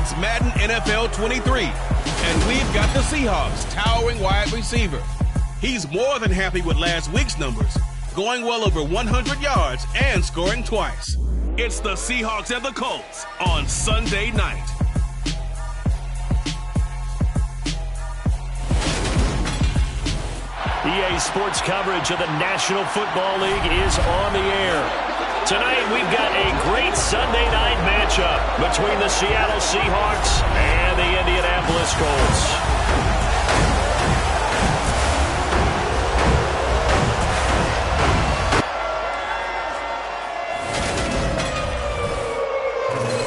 It's Madden NFL 23, and we've got the Seahawks towering wide receiver. He's more than happy with last week's numbers, going well over 100 yards and scoring twice. It's the Seahawks and the Colts on Sunday night. EA Sports coverage of the National Football League is on the air. Tonight, we've got a great Sunday night matchup between the Seattle Seahawks and the Indianapolis Colts.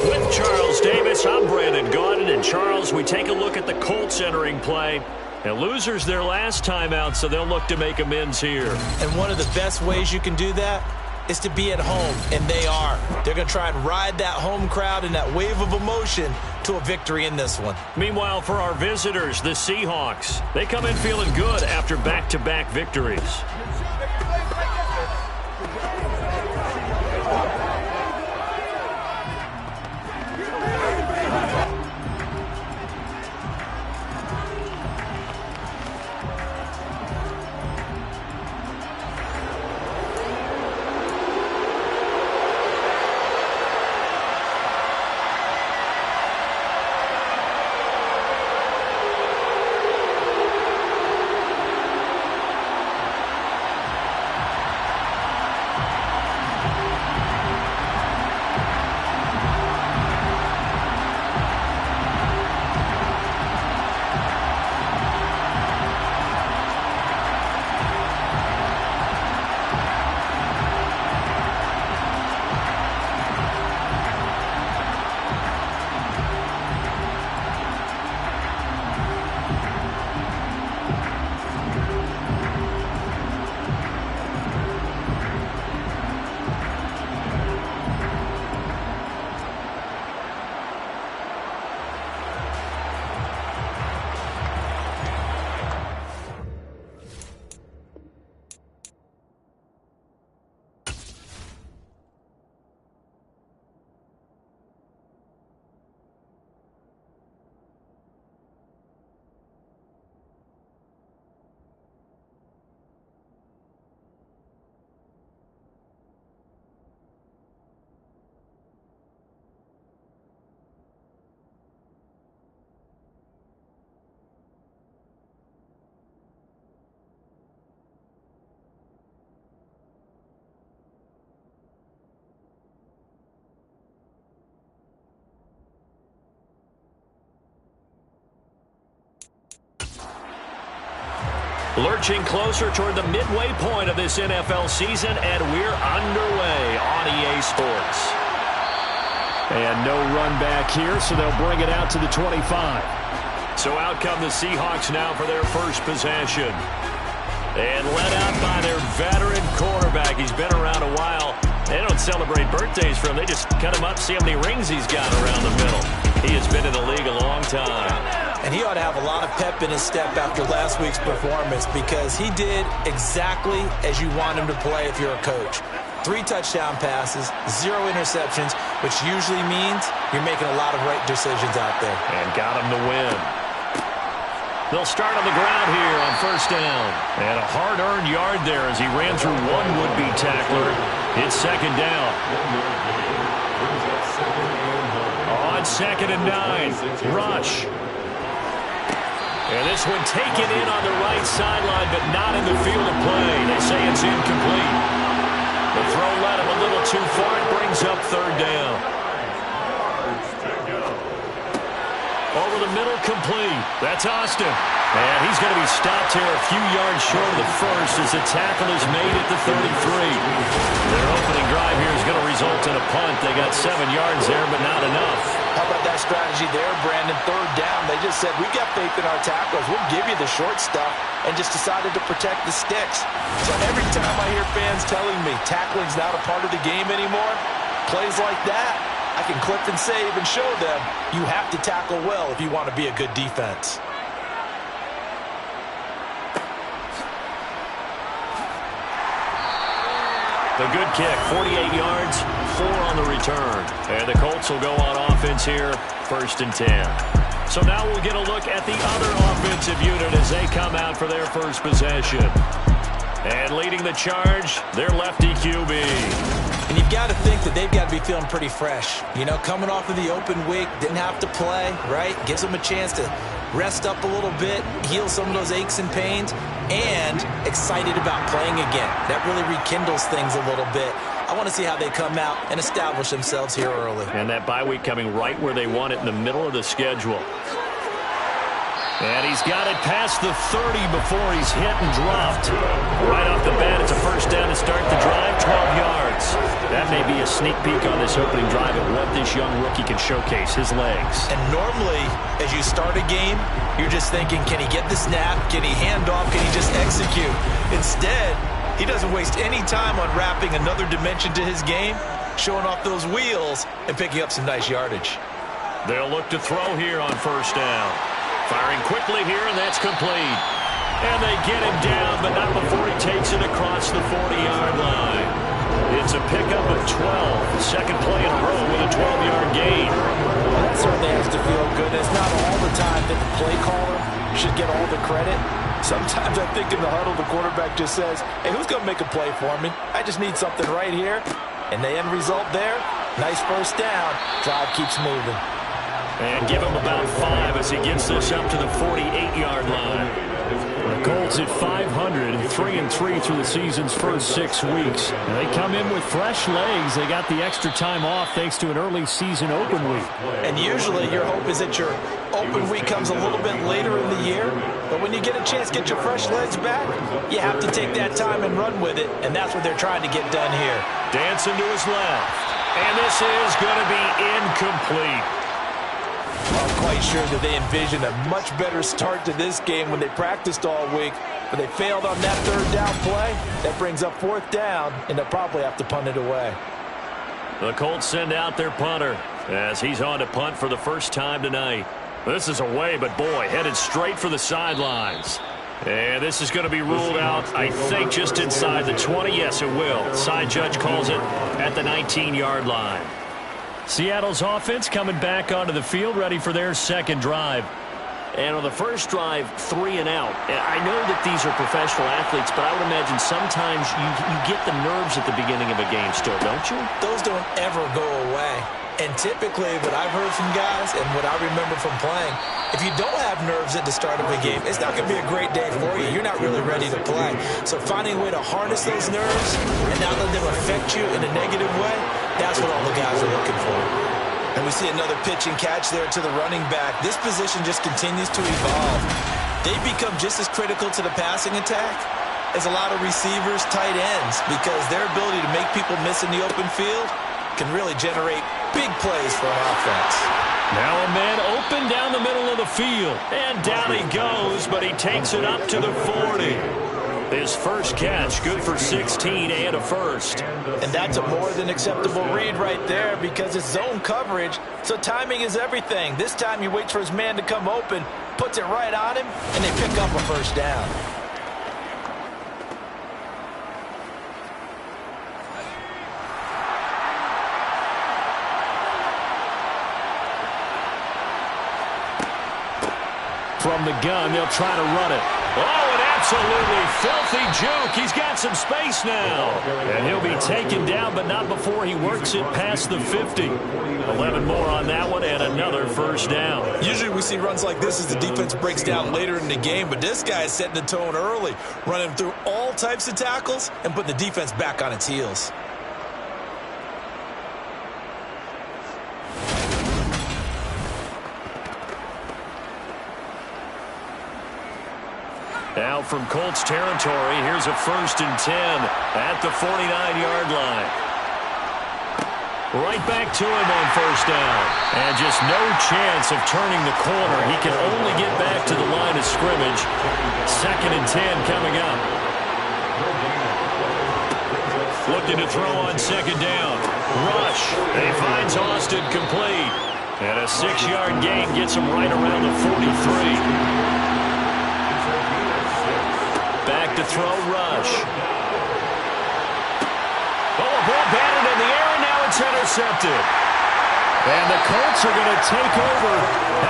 With Charles Davis, I'm Brandon Gaudin. And Charles, we take a look at the Colts entering play. And losers their last time out, so they'll look to make amends here. And one of the best ways you can do that is to be at home, and they are. They're going to try and ride that home crowd and that wave of emotion to a victory in this one. Meanwhile, for our visitors, the Seahawks, they come in feeling good after back-to-back victories. Lurching closer toward the midway point of this NFL season, and we're underway on EA Sports. And no run back here, so they'll bring it out to the 25. So out come the Seahawks now for their first possession. And led out by their veteran quarterback. He's been around a while. They don't celebrate birthdays for him. They just cut him up, see how many rings he's got around the middle. He has been in the league a long time. And he ought to have a lot of pep in his step after last week's performance, because he did exactly as you want him to play if you're a coach. 3 touchdown passes, 0 interceptions, which usually means you're making a lot of right decisions out there. And got him to win. They'll start on the ground here on first down. And a hard-earned yard there as he ran through one would-be tackler. It's second down. On 2nd and 9, rush. And this one taken in on the right sideline, but not in the field of play. They say it's incomplete. The throw led him a little too far. It brings up third down. Over the middle, complete. That's Austin. And he's going to be stopped here a few yards short of the first as the tackle is made at the 33. Their opening drive here is going to result in a punt. They got 7 yards there, but not enough. How about that strategy there, Brandon? Third down. They just said, we got faith in our tackles. We'll give you the short stuff, and just decided to protect the sticks. So every time I hear fans telling me tackling's not a part of the game anymore, plays like that, I can clip and save and show them you have to tackle well if you want to be a good defense. The good kick, 48 yards, 4 on the return. And the Colts will go on offense here, 1st and 10. So now we'll get a look at the other offensive unit as they come out for their first possession. And leading the charge, their lefty QB. And you've got to think that they've got to be feeling pretty fresh. You know, coming off of the open week, didn't have to play, right? Gives them a chance to rest up a little bit, heal some of those aches and pains, and excited about playing again. That really rekindles things a little bit. I want to see how they come out and establish themselves here early. And that bye week coming right where they want it, in the middle of the schedule. And he's got it past the 30 before he's hit and dropped. Right off the bat, it's a first down to start the drive, 12 yards. That may be a sneak peek on this opening drive at what this young rookie can showcase, his legs. And normally, as you start a game, you're just thinking, can he get the snap? Can he hand off? Can he just execute? Instead, he doesn't waste any time on wrapping another dimension to his game, showing off those wheels, and picking up some nice yardage. They'll look to throw here on first down. Firing quickly here, and that's complete. And they get him down, but not before he takes it across the 40-yard line. It's a pickup of 12, the second play in a row with a 12-yard gain. Well, that certainly has to feel good. It's not all the time that the play caller should get all the credit. Sometimes I think in the huddle, the quarterback just says, hey, who's going to make a play for me? I just need something right here. And the end result there, nice first down. Drive keeps moving. And give him about 5 as he gets this up to the 48-yard line. The Colts at 500, 3-3 through the season's first 6 weeks. And they come in with fresh legs. They got the extra time off thanks to an early season open week. And usually your hope is that your open week comes a little bit later in the year. But when you get a chance to get your fresh legs back, you have to take that time and run with it. And that's what they're trying to get done here. Dancing to his left. And this is going to be incomplete. I'm quite sure that they envisioned a much better start to this game when they practiced all week, but they failed on that third down play. That brings up 4th down, and they'll probably have to punt it away. The Colts send out their punter as he's on to punt for the first time tonight. This is away, but boy, headed straight for the sidelines. And this is going to be ruled out, I think, just inside the 20. Yes, it will. Side judge calls it at the 19-yard line. Seattle's offense coming back onto the field, ready for their second drive. And on the first drive, 3 and out. And I know that these are professional athletes, but I would imagine sometimes you get the nerves at the beginning of a game still, don't you? Those don't ever go away. And typically, what I've heard from guys and what I remember from playing, if you don't have nerves at the start of a game, it's not going to be a great day for you. You're not really ready to play. So finding a way to harness those nerves and not let them affect you in a negative way, that's what all the guys are looking for. And we see another pitch and catch there to the running back. This position just continues to evolve. They become just as critical to the passing attack as a lot of receivers, tight ends, because their ability to make people miss in the open field can really generate big plays for an offense. Now a man open down the middle of the field. And down he goes, but he takes it up to the 40. His first catch, good for 16 and a first. And that's a more than acceptable read right there because it's zone coverage, so timing is everything. This time he waits for his man to come open, puts it right on him, and they pick up a first down. From the gun, they'll try to run it. Oh, an absolutely filthy juke. He's got some space now. And he'll be taken down, but not before he works it past the 50. 11 more on that one and another first down. Usually we see runs like this as the defense breaks down later in the game, but this guy is setting the tone early, running through all types of tackles and putting the defense back on its heels. Now from Colts territory, here's a 1st and 10 at the 49-yard line. Right back to him on first down. And just no chance of turning the corner. He can only get back to the line of scrimmage. 2nd and 10 coming up. Looking to throw on 2nd down. Rush. He finds Austin complete. And a 6-yard gain gets him right around the 43. Back to throw, Rush. intercepted. And the Colts are going to take over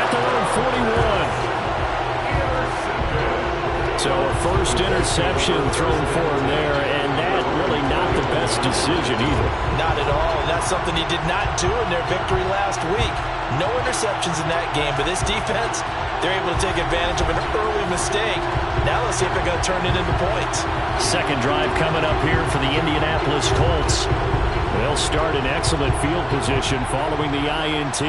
at their own 41. So a first interception thrown for him there, and that really not the best decision either. Not at all, and that's something he did not do in their victory last week. No interceptions in that game, but this defense, they're able to take advantage of an early mistake. Now let's see if they're going to turn it into points. Second drive coming up here for the Indianapolis Colts. They'll start in excellent field position following the INT.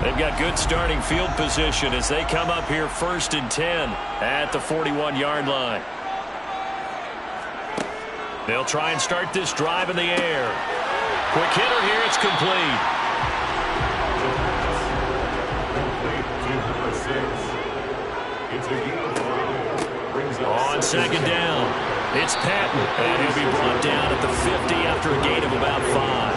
They've got good starting field position as they come up here 1st and 10 at the 41-yard line. They'll try and start this drive in the air. Quick hitter here, it's complete. On second down, it's Patton, and he'll be brought down at the 50 after a gain of about 5.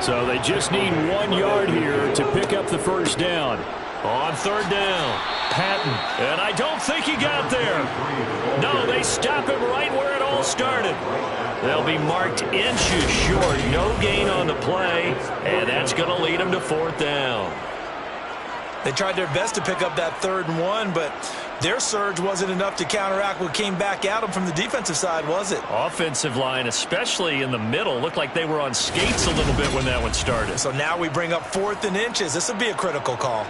So they just need 1 yard here to pick up the first down. On third down, Patton, and I don't think he got there. No, they stop him right where it all started. They'll be marked inches short, no gain on the play, and that's going to lead them to 4th down. They tried their best to pick up that 3rd and 1, but their surge wasn't enough to counteract what came back at them from the defensive side, was it? Offensive line, especially in the middle, looked like they were on skates a little bit when that one started. So now we bring up 4th and inches. This will be a critical call.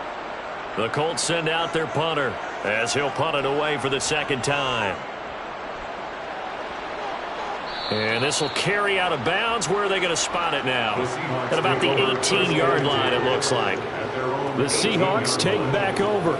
The Colts send out their punter as he'll punt it away for the 2nd time. And this will carry out of bounds. Where are they going to spot it now? At about the 18-yard line, it looks like. The Seahawks take back over.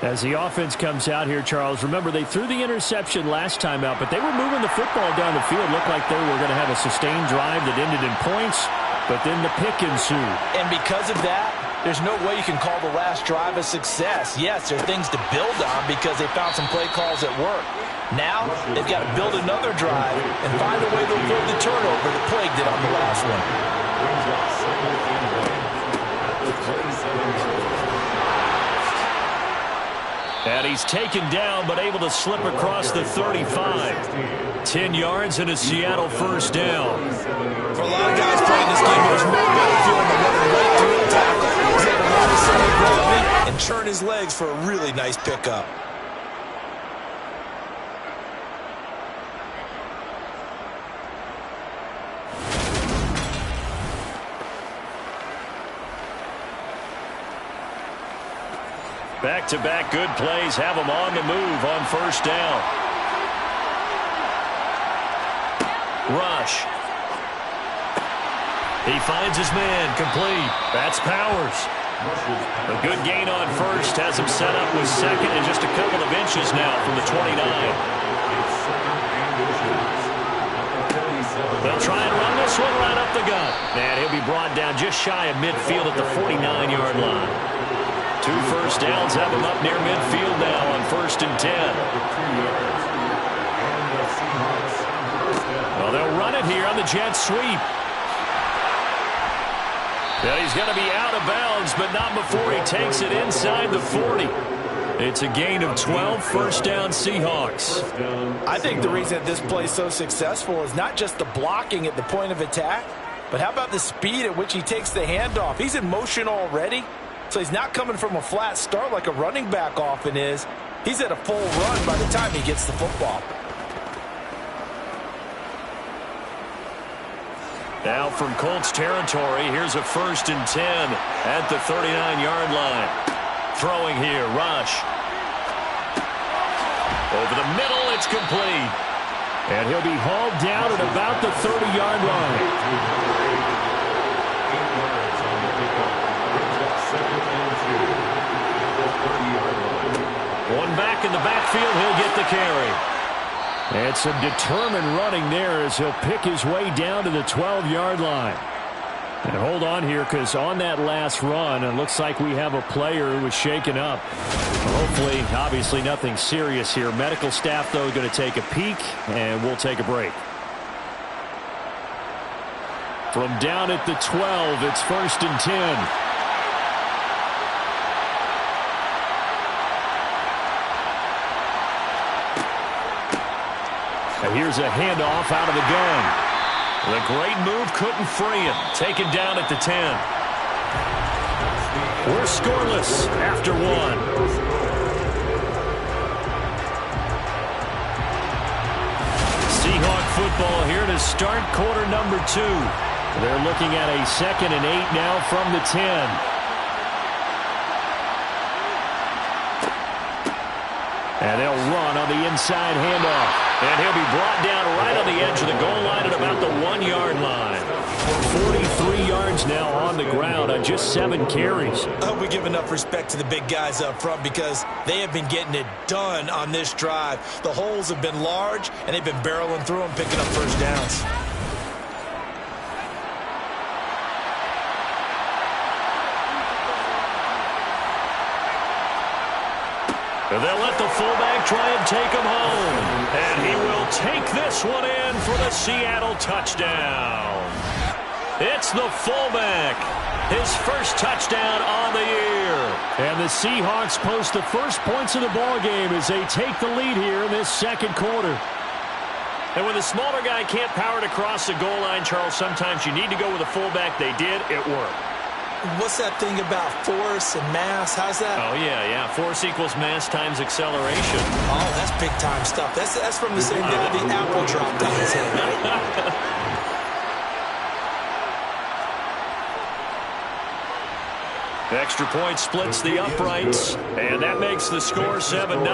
As the offense comes out here, Charles, remember they threw the interception last time out, but they were moving the football down the field. Looked like they were going to have a sustained drive that ended in points, but then the pick ensued. And because of that, there's no way you can call the last drive a success. Yes, there are things to build on because they found some play calls that work. Now, they've got to build another drive and find a way to avoid the turnover that plagued it on the last one. And he's taken down, but able to slip across the 35. 10 yards and a Seattle first down. For a lot of guys playing this game, there's no better feeling than running right through the tackle. He's able to run his center gravity and churn his legs for a really nice pickup. Back-to-back good plays have them on the move on first down. Rush. He finds his man, complete. That's Powers. A good gain on first has him set up with second and just a couple of inches now from the 29. They'll try and run this one right up the gut. And he'll be brought down just shy of midfield at the 49-yard line. 2 first downs have him up near midfield now on 1st and 10. Well, they'll run it here on the jet sweep. Yeah, he's going to be out of bounds, but not before he takes it inside the 40. It's a gain of 12, first down Seahawks. I think the reason that this play is so successful is not just the blocking at the point of attack, but how about the speed at which he takes the handoff? He's in motion already. So he's not coming from a flat start like a running back often is. He's at a full run by the time he gets the football. Now from Colts territory, here's a 1st and 10 at the 39-yard line. Throwing here, Rush. Over the middle, it's complete. And he'll be hauled down at about the 30-yard line. One back in the backfield, he'll get the carry. And some determined running there as he'll pick his way down to the 12-yard line. And hold on here, because on that last run, it looks like we have a player who was shaken up. Hopefully, obviously nothing serious here. Medical staff, though, going to take a peek, and we'll take a break. From down at the 12, it's 1st and 10. And here's a handoff out of the gun. The great move couldn't free him. Taken down at the 10. We're scoreless after one. Seahawk football here to start quarter number 2. They're looking at a 2nd and 8 now from the 10. And they'll run on the inside handoff. And he'll be brought down right on the edge of the goal line at about the 1-yard line. 43 yards now on the ground on just 7 carries. I hope we give enough respect to the big guys up front because they have been getting it done on this drive. The holes have been large, and they've been barreling through them, picking up first downs. They'll let the fullback try and take him home. And he will take this one in for the Seattle touchdown. It's the fullback. His first touchdown on the year. And the Seahawks post the first points of the ball game as they take the lead here in this second quarter. And when the smaller guy can't power it across the goal line, Charles, sometimes you need to go with a fullback. They did. It worked. What's that thing about force and mass? How's that? Oh, yeah. Force equals mass times acceleration. Oh, that's big-time stuff. That's from the same day the apple dropped on his head, right? Extra point splits the uprights, and that makes the score 7-0.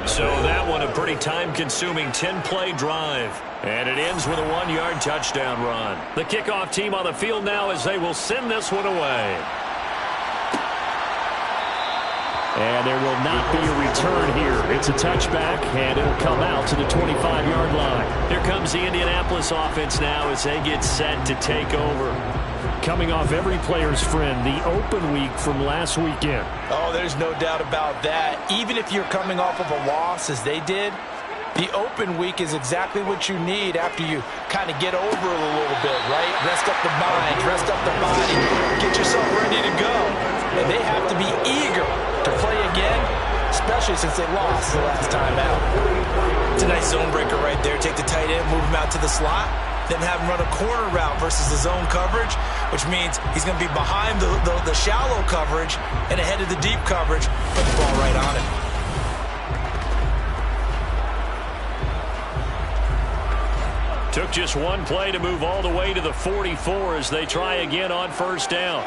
So that one a pretty time-consuming 10-play drive. And it ends with a 1-yard touchdown run. The kickoff team on the field now as they will send this one away. And there will not be a return here. It's a touchback, and it'll come out to the 25-yard line. Here comes the Indianapolis offense now as they get set to take over. Coming off every player's friend, the open week from last weekend. Oh, there's no doubt about that. Even if you're coming off of a loss as they did, the open week is exactly what you need after you kind of get over it a little bit, right? Rest up the mind, rest up the body, get yourself ready to go. And they have to be eager to play again, especially since they lost the last time out. It's a nice zone breaker right there. Take the tight end, move him out to the slot, then have him run a corner route versus the zone coverage, which means he's going to be behind the shallow coverage and ahead of the deep coverage. Put the ball right on it. Took just one play to move all the way to the 44 as they try again on first down.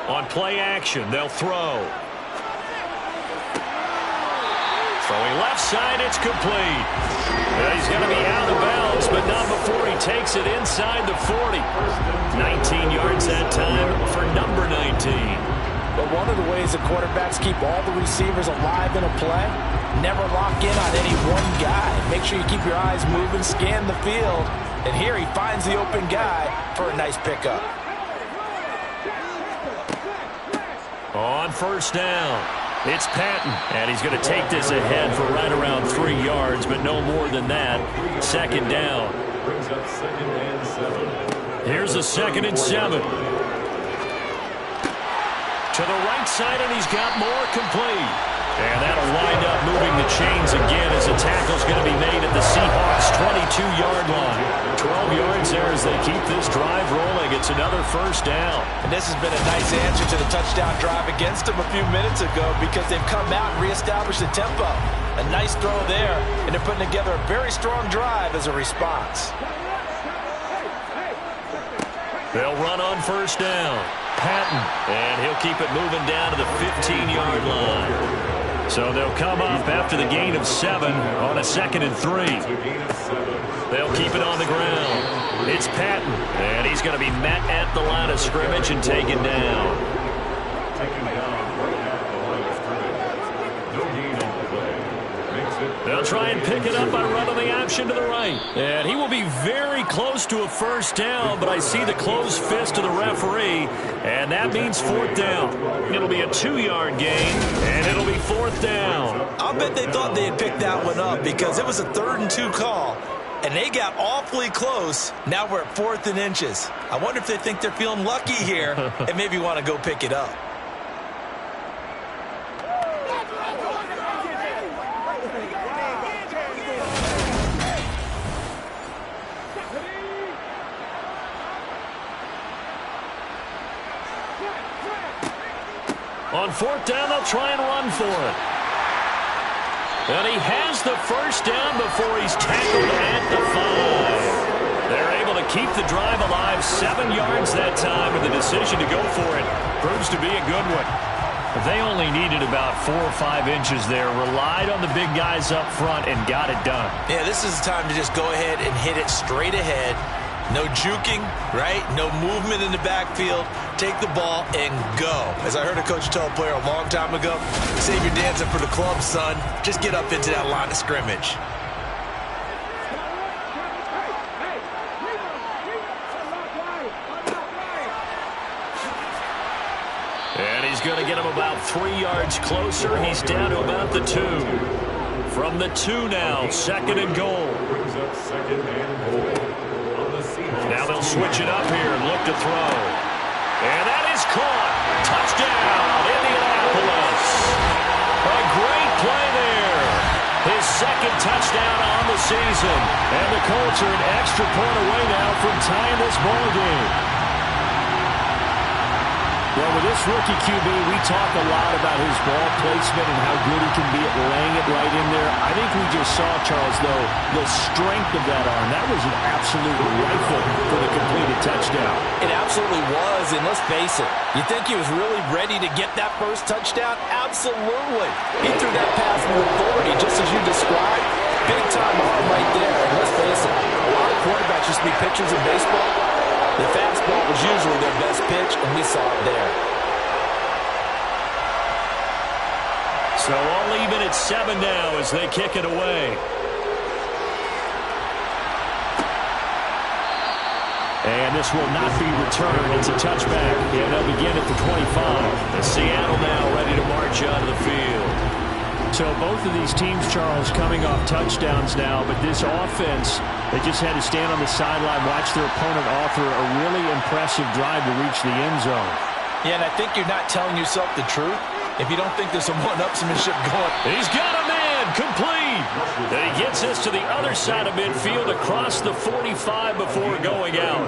On play action, they'll throw. Throwing left side, it's complete. Well, he's going to be out of bounds, but not before he takes it inside the 40. 19 yards that time for number 19. But one of the ways the quarterbacks keep all the receivers alive in a play, never lock in on any one guy. Make sure you keep your eyes moving, scan the field. And here he finds the open guy for a nice pickup. On first down, it's Patton, and he's going to take this ahead for right around 3 yards, but no more than that. Second down. Here's a 2nd and 7. To the right side, and he's got more complete. And that'll wind up moving the chains again as a tackle's going to be made at the Seahawks' 22-yard line. 12 yards there as they keep this drive rolling. It's another first down. And this has been a nice answer to the touchdown drive against them a few minutes ago because they've come out and reestablished the tempo. A nice throw there, and they're putting together a very strong drive as a response. They'll run on first down. Patton, and he'll keep it moving down to the 15-yard line. So they'll come up after the gain of 7 on a 2nd and 3. They'll keep it on the ground. It's Patton, and he's going to be met at the line of scrimmage and taken down. They'll try and pick it up by running the option to the right. And he will be very close to a first down, but I see the closed fist of the referee, and that means 4th down. It'll be a 2-yard gain, and it'll be 4th down. I'll bet they thought they had picked that one up because it was a 3rd and 2 call, and they got awfully close. Now we're at 4th and inches. I wonder if they think they're feeling lucky here and maybe want to go pick it up. On fourth down, they'll try and run for it. And he has the first down before he's tackled at the 5. They're able to keep the drive alive, 7 yards that time, and the decision to go for it proves to be a good one. But they only needed about 4 or 5 inches there, relied on the big guys up front, and got it done. Yeah, this is the time to just go ahead and hit it straight ahead. No juking, right? No movement in the backfield. Take the ball and go. As I heard a coach tell a player a long time ago, save your dancing for the club, son. Just get up into that line of scrimmage. And he's going to get him about 3 yards closer. He's down to about the 2. From the 2 now, second and goal. Now they'll switch it up here and look to throw. And that is caught. Touchdown, Indianapolis. A great play there. His second touchdown on the season. And the Colts are an extra point away now from tying this ball game. Well, with this rookie QB, we talk a lot about his ball placement and how good he can be at laying it right in there. I think we just saw, Charles, though, the strength of that arm. That was an absolute rifle for the completed touchdown. It absolutely was, and let's face it, you think he was really ready to get that first touchdown? Absolutely. He threw that pass with authority, just as you described. Big-time arm right there, and let's face it, a lot of quarterbacks used to be pitchers in baseball. The fastball was usually their best pitch, and we saw it there. So all even at 7 now as they kick it away. And this will not be returned. It's a touchback, and they'll begin at the 25. And Seattle now ready to march out of the field. So both of these teams, Charles, coming off touchdowns now, but this offense, they just had to stand on the sideline, watch their opponent author a really impressive drive to reach the end zone. Yeah, and I think you're not telling yourself the truth if you don't think there's some one-upsmanship going. He's got a man, complete. And he gets this to the other side of midfield across the 45 before going out.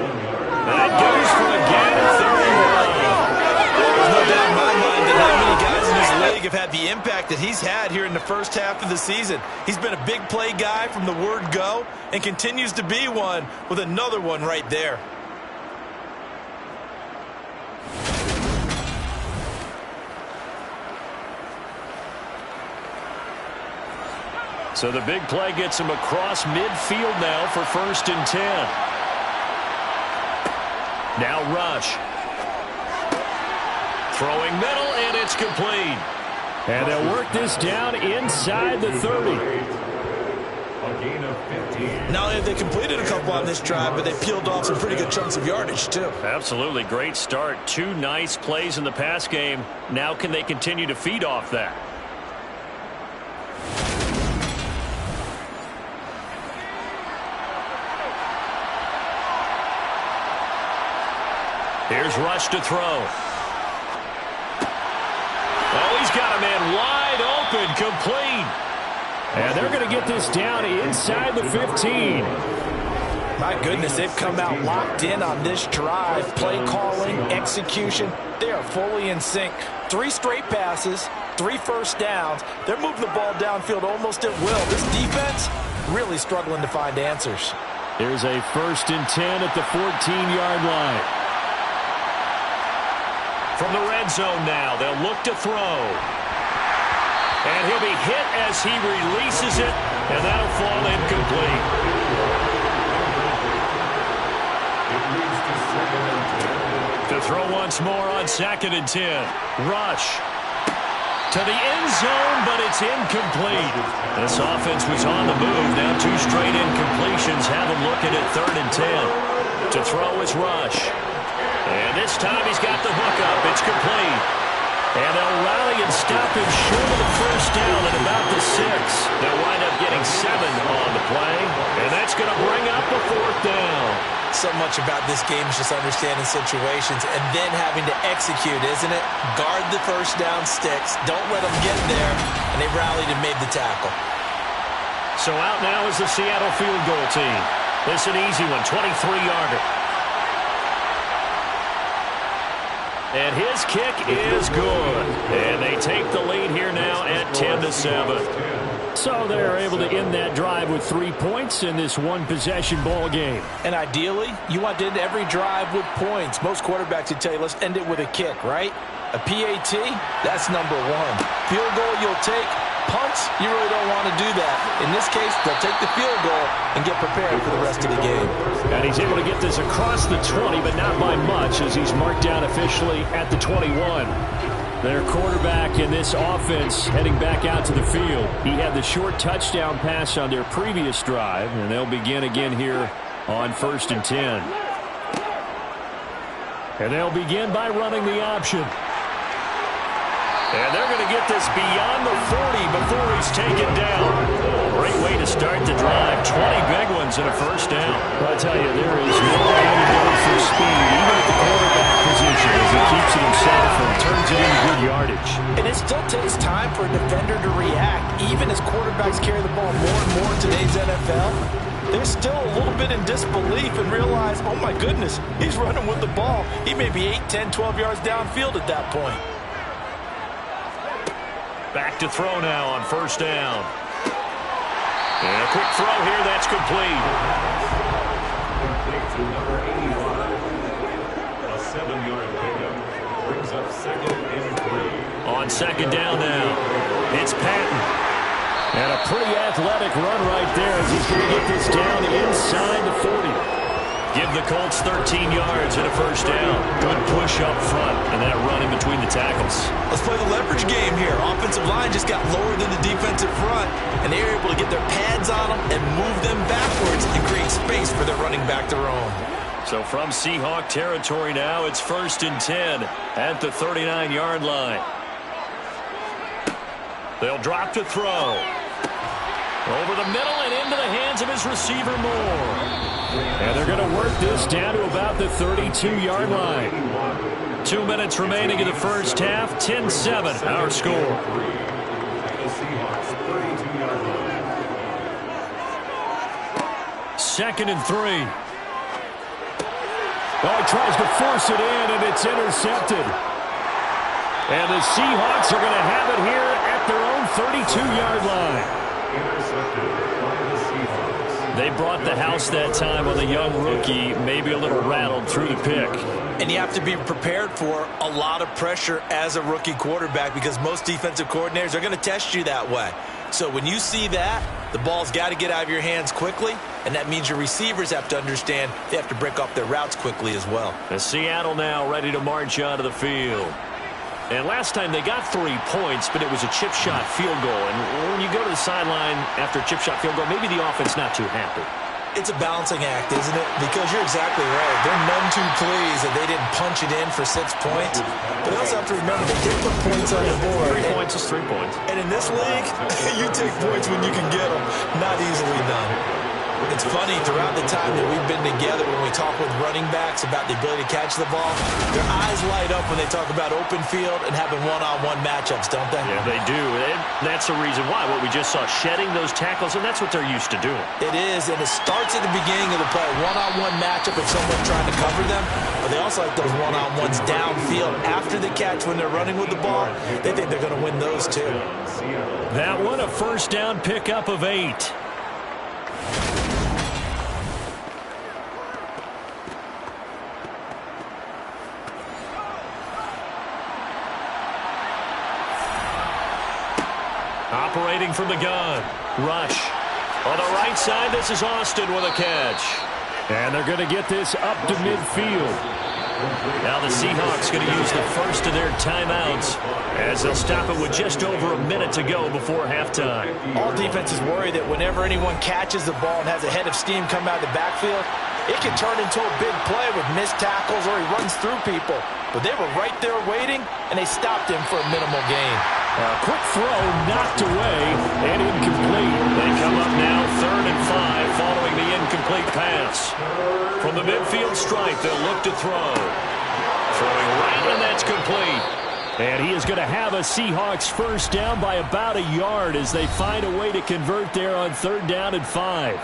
That goes for a gain of 31. There's no doubt in my mind that not many guys in this league have had the impact that he's had here in the first half of the season. He's been a big play guy from the word go and continues to be one with another one right there. So the big play gets him across midfield now for 1st and 10. Now Rush. Throwing middle, and it's complete. And they'll work this down inside the 30. Not only have they completed a couple on this drive, but they peeled off some pretty good chunks of yardage, too. Absolutely. Great start. 2 nice plays in the pass game. Now can they continue to feed off that? Here's Rush to throw. Oh, he's got a man wide open, complete. And they're going to get this down inside the 15. My goodness, they've come out locked in on this drive. Play calling, execution, they are fully in sync. 3 straight passes, 3 first downs. They're moving the ball downfield almost at will. This defense really struggling to find answers. Here's a 1st and 10 at the 14-yard line. From the red zone now, they'll look to throw. And he'll be hit as he releases it, and that'll fall incomplete. To throw once more on 2nd and 10. Rush to the end zone, but it's incomplete. This offense was on the move. Now 2 straight incompletions have him looking at 3rd and 10. To throw is Rush. And this time he's got the hook up. It's complete. And they'll rally and stop him short of the first down at about the 6. They'll wind up getting 7 on the play. And that's going to bring up a 4th down. So much about this game is just understanding situations and then having to execute, isn't it? Guard the first down sticks. Don't let them get there. And they rallied and made the tackle. So out now is the Seattle field goal team. This is an easy one, 23-yarder. And his kick is good. And they take the lead here now at 10-7. So they're able to end that drive with 3 points in this one-possession ball game. And ideally, you want to end every drive with points. Most quarterbacks would tell you, let's end it with a kick, right? A PAT, that's number one. Field goal you'll take. Punts, you really don't want to do that. In this case, they'll take the field goal and get prepared for the rest of the game. And he's able to get this across the 20, but not by much, as he's marked down officially at the 21. Their quarterback in this offense heading back out to the field. He had the short touchdown pass on their previous drive, and they'll begin again here on 1st and 10. And they'll begin by running the option. And they're going to get this beyond the 40 before he's taken down. Great way to start the drive. 20 big ones in a first down. Well, I tell you, there is no antidote for speed, even at the quarterback position, as he keeps it himself and turns it into good yardage. And it still takes time for a defender to react. Even as quarterbacks carry the ball more and more in today's NFL, they're still a little bit in disbelief and realize, oh my goodness, he's running with the ball. He may be 8, 10, 12 yards downfield at that point. Back to throw now on 1st down. And a quick throw here, that's complete. Complete to number 85. A 7-yard pickup brings up 2nd and 3. On 2nd down now, it's Patton. And a pretty athletic run right there as he's going to get this down inside the 40. Give the Colts 13 yards and a first down. Good push up front, and that run in between the tackles. Let's play the leverage game here. Offensive line just got lower than the defensive front, and they were able to get their pads on them and move them backwards and create space for their running back to roam. So from Seahawk territory now, it's 1st and 10 at the 39-yard line. They'll drop to throw. Over the middle and into the hands of his receiver Moore. And they're going to work this down to about the 32-yard line. 2 minutes remaining in the first half. 10-7, our score. Second and 3. Oh, he tries to force it in, and it's intercepted. And the Seahawks are going to have it here at their own 32-yard line. They brought the house that time on the young rookie, maybe a little rattled through the pick. And you have to be prepared for a lot of pressure as a rookie quarterback because most defensive coordinators are going to test you that way. So when you see that, the ball's got to get out of your hands quickly, and that means your receivers have to understand they have to break off their routes quickly as well. And Seattle now ready to march onto the field. And last time they got 3 points, but it was a chip shot field goal. And when you go to the sideline after a chip shot field goal, maybe the offense not too happy. It's a balancing act, isn't it? Because you're exactly right. They're none too pleased that they didn't punch it in for 6 points. But they also have to remember they did put points on the board. 3 points is 3 points. And in this league, you take points when you can get them. Not easily done. It's funny, throughout the time that we've been together, when we talk with running backs about the ability to catch the ball, their eyes light up when they talk about open field and having one-on-one matchups, don't they? Yeah, they do. And that's the reason why. What we just saw, shedding those tackles, and that's what they're used to doing. It is, and it starts at the beginning of the play. One-on-one matchup if someone's trying to cover them, but they also like those one-on-ones downfield after the catch when they're running with the ball. They think they're going to win those too. That one, a first down pickup of 8. Operating from the gun. Rush. On the right side, this is Austin with a catch. And they're going to get this up to midfield. Now the Seahawks going to use the first of their timeouts as they'll stop it with just over a minute to go before halftime. All defenses worry that whenever anyone catches the ball and has a head of steam come out of the backfield, it can turn into a big play with missed tackles or he runs through people. But they were right there waiting, and they stopped him for a minimal gain. A quick throw knocked away and incomplete. They come up now 3rd and 5 following the incomplete pass. From the midfield stripe, they'll look to throw. Throwing right, and that's complete. And he is going to have a Seahawks first down by about a yard as they find a way to convert there on 3rd down and 5.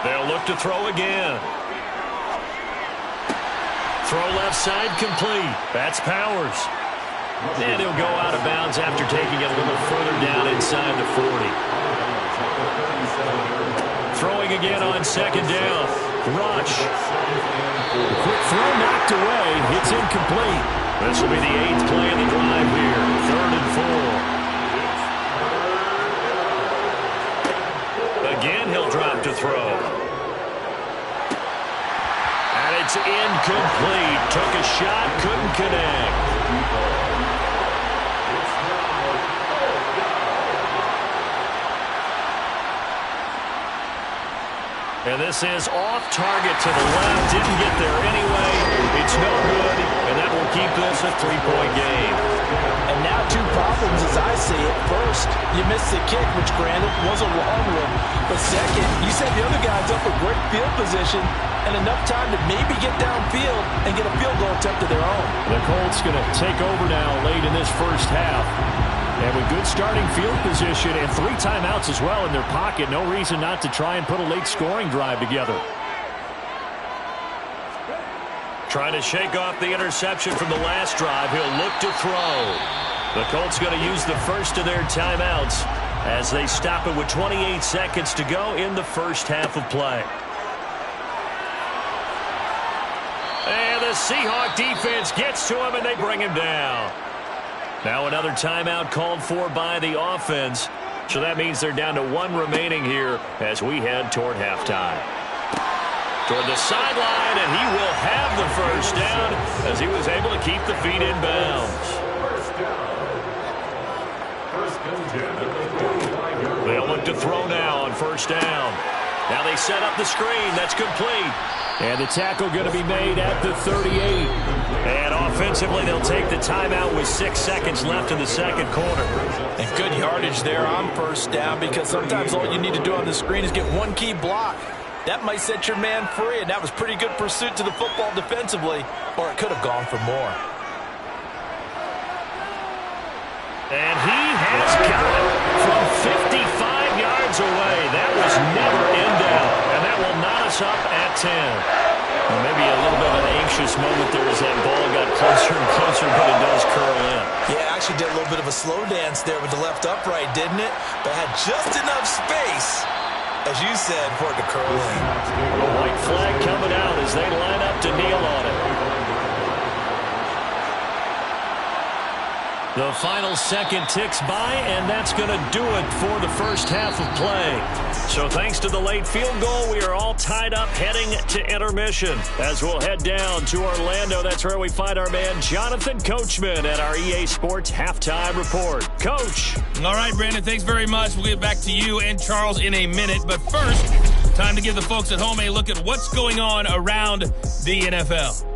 They'll look to throw again. Throw left side complete. That's Powers. And he'll go out of bounds after taking it a little further down inside the 40. Throwing again on second down. Rush. Quick throw knocked away. It's incomplete. This will be the 8th play of the drive here. 3rd and 4. Again, he'll drop to throw. And it's incomplete. Took a shot, couldn't connect. And this is off target to the left. Didn't get there anyway. It's no good, and that will keep this a 3-point game. And now 2 problems as I see it. First, you missed the kick, which granted was a long one. But second, you set the other guys up with great field position and enough time to maybe get downfield and get a field goal attempt of their own. The Colts going to take over now late in this first half. And with good starting field position and 3 timeouts as well in their pocket, no reason not to try and put a late scoring drive together. Trying to shake off the interception from the last drive. He'll look to throw. The Colts going to use the first of their timeouts as they stop it with 28 seconds to go in the first half of play. And the Seahawk defense gets to him and they bring him down. Now another timeout called for by the offense. So that means they're down to 1 remaining here as we head toward halftime. Toward the sideline, and he will have the first down as he was able to keep the feet in bounds. They'll look to throw now on first down. Now they set up the screen. That's complete. And the tackle going to be made at the 38. And offensively, they'll take the timeout with 6 seconds left in the second quarter. And good yardage there on first down, because sometimes all you need to do on the screen is get 1 key block. That might set your man free, and that was pretty good pursuit to the football defensively, or it could have gone for more. And he has got it from 55 yards away. That was never in doubt, and that will knot us up at 10. Well, maybe a little bit of an anxious moment there as that ball got closer and closer, but it does curl in. Yeah, actually did a little bit of a slow dance there with the left upright, didn't it? But had just enough space, as you said, for it to curl in. The white flag coming out as they line up to kneel on it. The final second ticks by, and that's going to do it for the first half of play. So thanks to the late field goal, we are all tied up heading to intermission. As we'll head down to Orlando, that's where we find our man Jonathan Coachman at our EA Sports Halftime Report. Coach. All right, Brandon, thanks very much. We'll get back to you and Charles in a minute. But first, time to give the folks at home a look at what's going on around the NFL.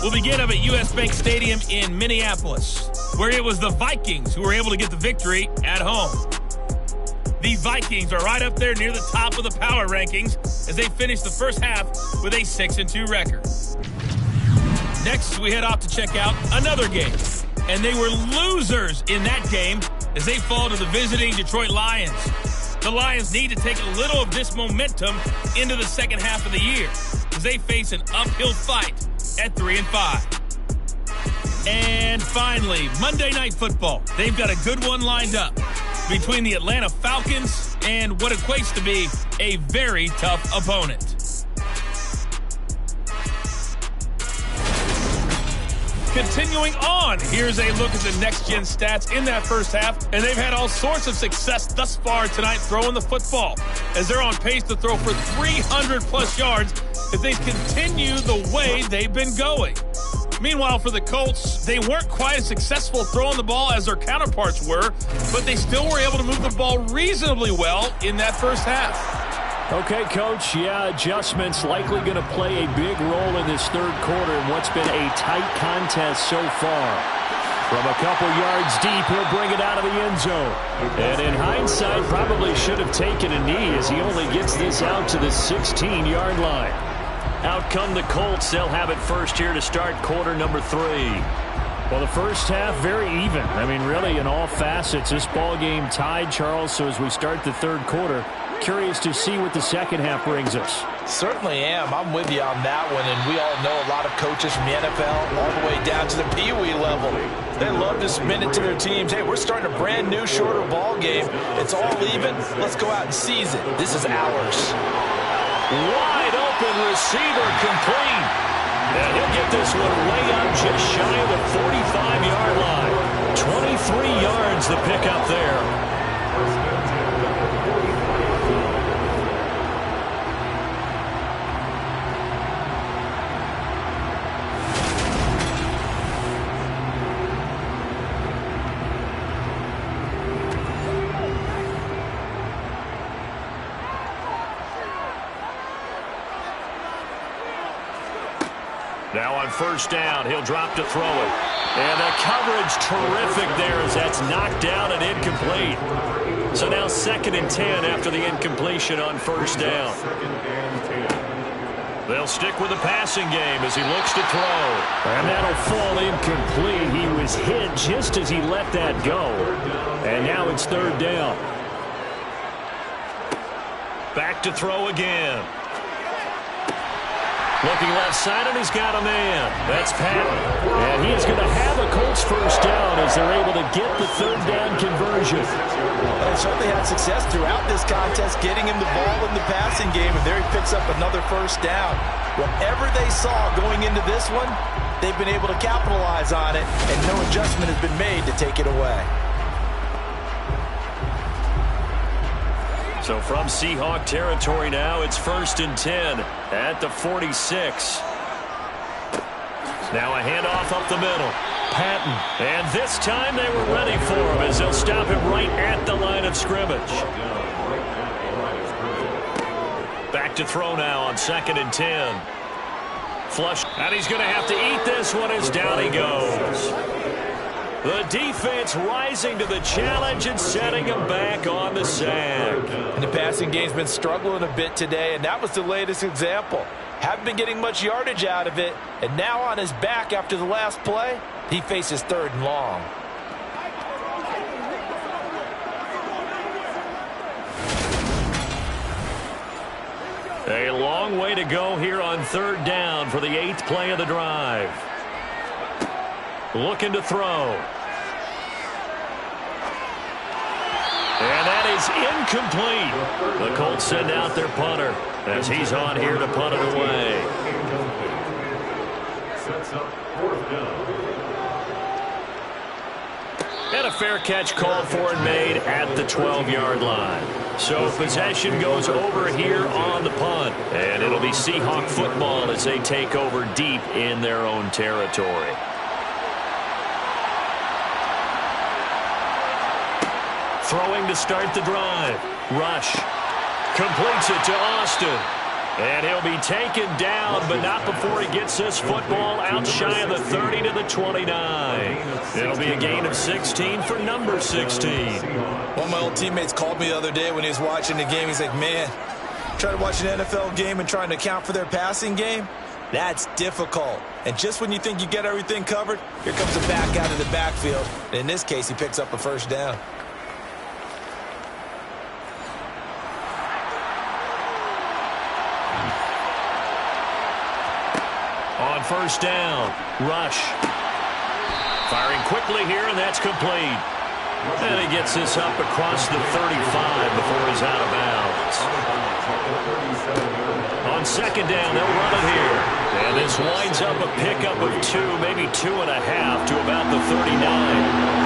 We'll begin up at U.S. Bank Stadium in Minneapolis, where it was the Vikings who were able to get the victory at home. The Vikings are right up there near the top of the power rankings as they finish the first half with a 6-2 record. Next, we head off to check out another game, and they were losers in that game as they fall to the visiting Detroit Lions. The Lions need to take a little of this momentum into the second half of the year as they face an uphill fight at 3-5. And finally, Monday Night Football. They've got a good one lined up between the Atlanta Falcons and what equates to be a very tough opponent. Continuing on, here's a look at the next-gen stats in that first half, and they've had all sorts of success thus far tonight throwing the football, as they're on pace to throw for 300-plus yards if they continue the way they've been going. Meanwhile, for the Colts, they weren't quite as successful throwing the ball as their counterparts were, but they still were able to move the ball reasonably well in that first half. Okay, Coach, adjustments likely going to play a big role in this third quarter in what's been a tight contest so far. From a couple yards deep, he'll bring it out of the end zone. And in hindsight, probably should have taken a knee as he only gets this out to the 16-yard line. Out come the Colts. They'll have it first here to start quarter number 3. Well, the first half, very even. I mean, really, in all facets, this ball game tied, Charles. So as we start the third quarter, curious to see what the second half brings us. Certainly am. I'm with you on that one, and we all know a lot of coaches from the NFL all the way down to the Pee Wee level. They love to submit it to their teams. Hey, we're starting a brand new, shorter ball game. It's all even. Let's go out and seize it. This is ours. Wide open receiver complete. And he'll get this one way up just shy of the 45-yard line. 23 yards to pick up there. Now on first down, he'll drop to throw it. And the coverage terrific there as that's knocked down and incomplete. So now 2nd and 10 after the incompletion on first down. They'll stick with the passing game as he looks to throw. And that'll fall incomplete. He was hit just as he let that go. And now it's 3rd down. Back to throw again. Looking left side, and he's got a man. That's Patton. And he is going to have a Colts first down as they're able to get the 3rd down conversion. They certainly had success throughout this contest, getting him the ball in the passing game, and there he picks up another first down. Whatever they saw going into this one, they've been able to capitalize on it, and no adjustment has been made to take it away. So from Seahawk territory now, it's 1st and 10 at the 46. Now a handoff up the middle. Patton. And this time they were ready for him as they'll stop him right at the line of scrimmage. Back to throw now on 2nd and 10. Flush. And he's going to have to eat this one as down he goes. The defense rising to the challenge and setting him back on the sack. And the passing game's been struggling a bit today, and that was the latest example. Haven't been getting much yardage out of it, and now on his back after the last play, he faces 3rd and long. A long way to go here on 3rd down for the 8th play of the drive. Looking to throw. And that is incomplete. The Colts send out their punter as he's on here to punt it away. Sets up 4th down. And a fair catch called for and made at the 12-yard line. So possession goes over here on the punt. And it'll be Seahawk football as they take over deep in their own territory. Throwing to start the drive. Rush. Completes it to Austin. And he'll be taken down, but not before he gets this football out shy of the 30 to the 29. It'll be a gain of 16 for number 16. One of my old teammates called me the other day when he was watching the game. He's like, man, trying to watch an NFL game and trying to account for their passing game? That's difficult. And just when you think you get everything covered, here comes a back out of the backfield. And in this case, he picks up a first down. On first down, Rush. Firing quickly here, and that's complete. And he gets this up across the 35 before he's out of bounds. On 2nd down, they'll run it here. And this winds up a pickup of 2, maybe 2.5 to about the 39.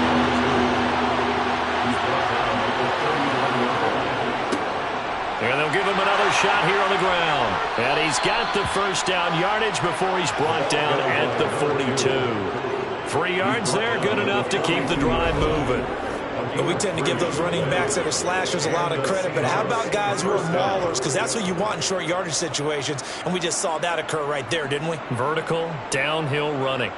And they'll give him another shot here on the ground. And he's got the first down yardage before he's brought down at the 42. 3 yards there, good enough to keep the drive moving. But we tend to give those running backs that are slashers a lot of credit. But how about guys who are maulers? Because that's what you want in short yardage situations. And we just saw that occur right there, didn't we? Vertical, downhill running.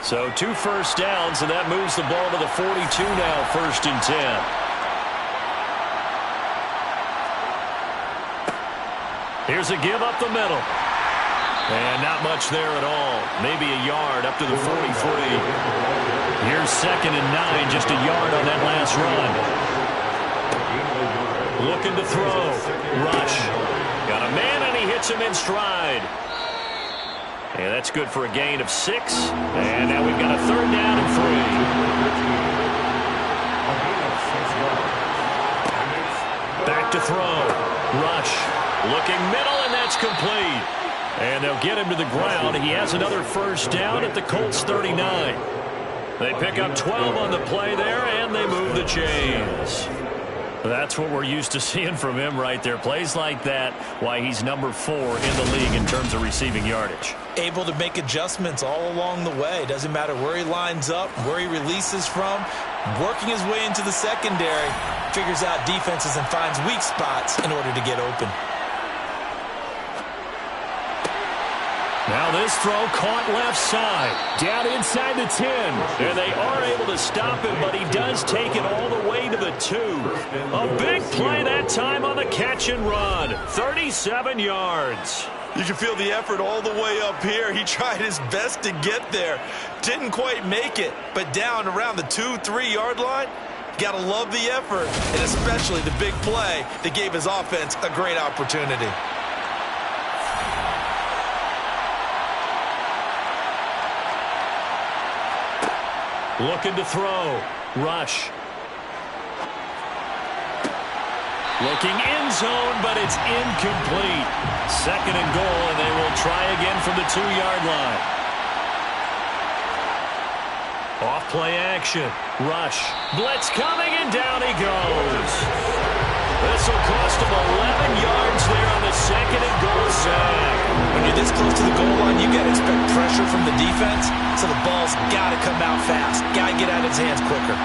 So 2 first downs, and that moves the ball to the 42 now, 1st and 10. Here's a give up the middle. And not much there at all. Maybe a yard up to the 43. Here's 2nd and 9, just a yard on that last run. Looking to throw. Rush. Got a man, and he hits him in stride. And that's good for a gain of 6. And now we've got a 3rd down and 3. Back to throw. Rush. Looking middle, and that's complete. And they'll get him to the ground. He has another 1st down at the Colts 39. They pick up 12 on the play there, and they move the chains. That's what we're used to seeing from him right there. Plays like that, why he's number 4 in the league in terms of receiving yardage. Able to make adjustments all along the way. Doesn't matter where he lines up, where he releases from. Working his way into the secondary. Figures out defenses and finds weak spots in order to get open. Now this throw caught left side. Down inside the 10. And they are able to stop him, but he does take it all the way to the 2. A big play that time on the catch and run. 37 yards. You can feel the effort all the way up here. He tried his best to get there. Didn't quite make it, but down around the 2-3 yard line, got to love the effort, and especially the big play that gave his offense a great opportunity. Looking to throw. Rush. Looking end zone, but it's incomplete. 2nd and goal, and they will try again from the 2-yard line. Off play action. Rush. Blitz coming, and down he goes. This will cost him 11 yards there on the 2nd and goal sack. When you're this close to the goal line, you got to expect pressure from the defense, so the ball's got to come out fast. Got to get out of his hands quicker.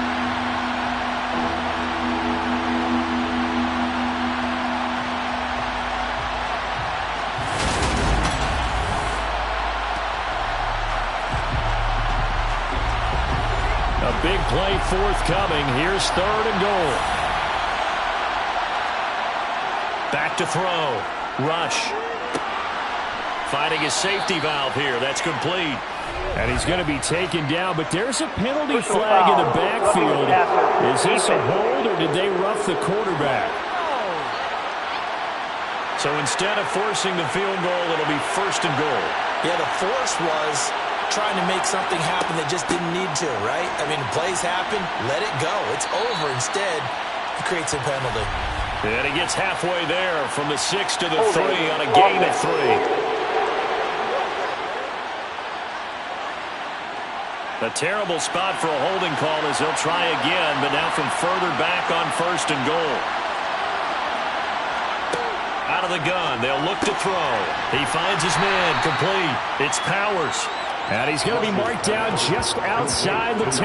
A big play forthcoming. Here's 3rd and goal. Back to throw. Rush. Finding his safety valve here. That's complete. And he's going to be taken down, but there's a penalty flag in the backfield. Is this a hold, or did they rough the quarterback? So instead of forcing the field goal, it'll be 1st and goal. Yeah, the force was trying to make something happen that just didn't need to, right? I mean, plays happen, let it go. It's over. Instead, he creates a penalty. And he gets halfway there from the 6 to the 3 on a gain of 3. A terrible spot for a holding call as they'll try again, but now from further back on 1st and goal. Out of the gun, they'll look to throw. He finds his man, complete. It's Powers. And he's going to be marked down just outside the 10.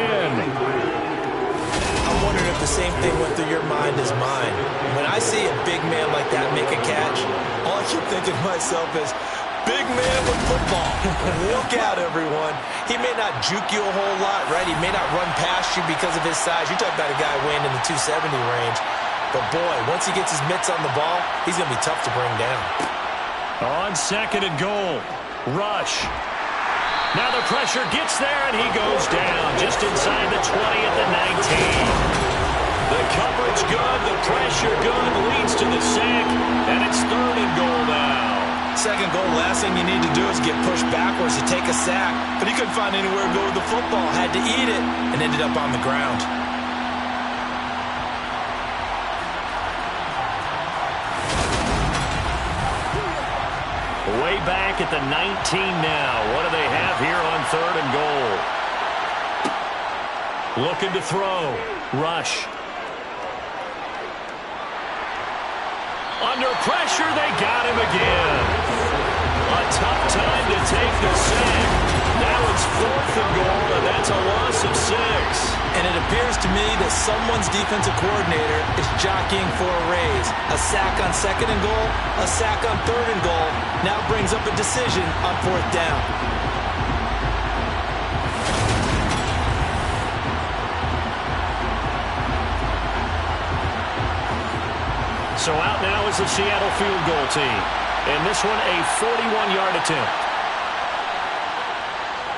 I'm wondering if the same thing went through your mind as mine. When I see a big man like that make a catch, all I keep thinking to myself is, big man with football. Look out, everyone. He may not juke you a whole lot, right? He may not run past you because of his size. You're talking about a guy weighing in the 270 range. But, boy, once he gets his mitts on the ball, he's going to be tough to bring down. On 2nd and goal, Rush. Now the pressure gets there, and he goes down just inside the 20 at the 19. The coverage good, the pressure good, leads to the sack, and it's 3rd and goal now. 2nd goal, last thing you need to do is get pushed backwards to take a sack. But he couldn't find anywhere to go with the football, had to eat it, and ended up on the ground. Way back at the 19 now. What do they have here on 3rd and goal? Looking to throw. Rush. Under pressure, they got him again. A tough time to take the sack. Now it's 4th and goal, and that's a loss of 6. And it appears to me that someone's defensive coordinator is jockeying for a raise. A sack on 2nd and goal, a sack on 3rd and goal, now brings up a decision on 4th down. So out now is the Seattle field goal team. And this one a 41-yard attempt.